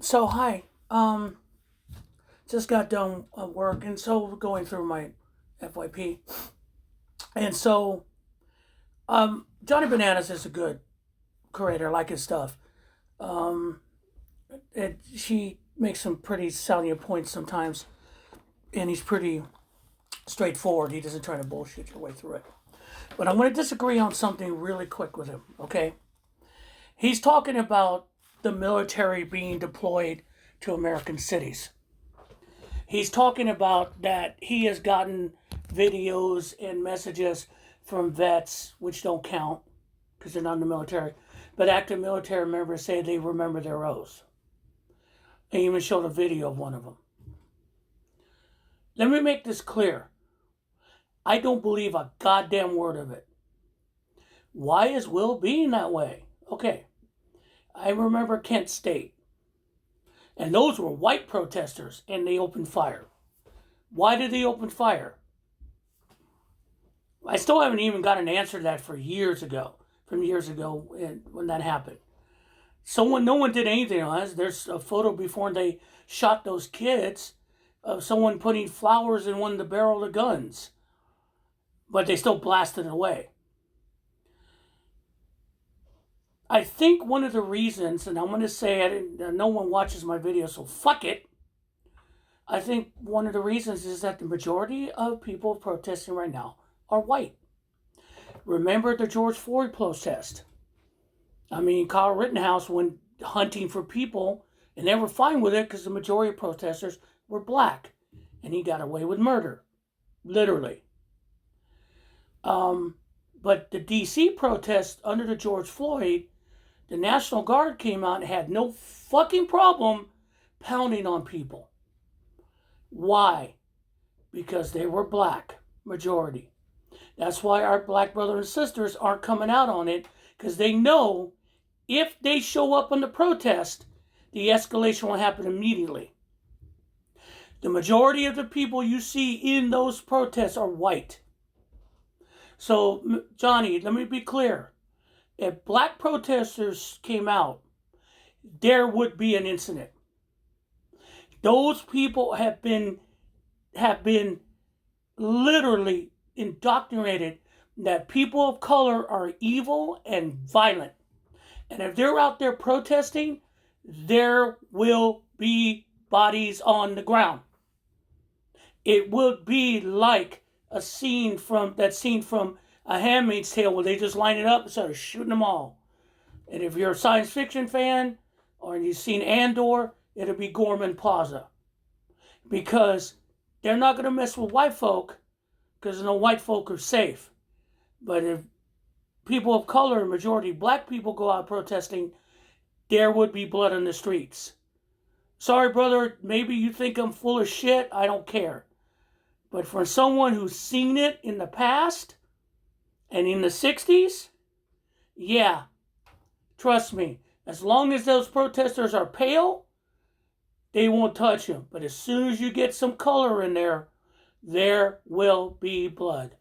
So hi, just got done work, and so going through my FYP, and so Johnny Bananas is a good creator, I like his stuff. Um, she makes some pretty salient points sometimes, and he's pretty straightforward. He doesn't try to bullshit your way through it. But I'm going to disagree on something really quick with him. Okay, he's talking about the military being deployed to American cities. He's talking about that he has gotten videos and messages from vets, which don't count because they're not in the military, but active military members say they remember their oaths. They even showed a video of one of them. Let me make this clear. I don't believe a goddamn word of it. Why is Will being that way? Okay, I remember Kent State, and those were white protesters, and they opened fire. Why did they open fire? I still haven't even got an answer to that from years ago when that happened. No one did anything on it. There's a photo before they shot those kids of someone putting flowers in one of the barrel of guns, but they still blasted it away. I think one of the reasons, and I'm going to say it, no one watches my video, so fuck it. I think one of the reasons is that the majority of people protesting right now are white. Remember the George Floyd protest? I mean, Kyle Rittenhouse went hunting for people, and they were fine with it because the majority of protesters were black, and he got away with murder, literally. But the D.C. protest under the George Floyd, the National Guard came out and had no fucking problem pounding on people. Why? Because they were black, majority. That's why our black brothers and sisters aren't coming out on it, because they know if they show up on the protest, the escalation will happen immediately. The majority of the people you see in those protests are white. So, Johnny, let me be clear. If black protesters came out, there would be an incident. Those people have been literally indoctrinated that people of color are evil and violent. And if they're out there protesting, there will be bodies on the ground. It would be like a scene from A Handmaid's Tale where they just line it up and start shooting them all. And if you're a science fiction fan or you've seen Andor, it'll be Gorman Plaza. Because they're not going to mess with white folk because no white folk are safe. But if people of color, majority black people, go out protesting, there would be blood on the streets. Sorry, brother, maybe you think I'm full of shit. I don't care. But for someone who's seen it in the past and in the 60s, yeah, trust me, as long as those protesters are pale, they won't touch him. But as soon as you get some color in there, there will be blood.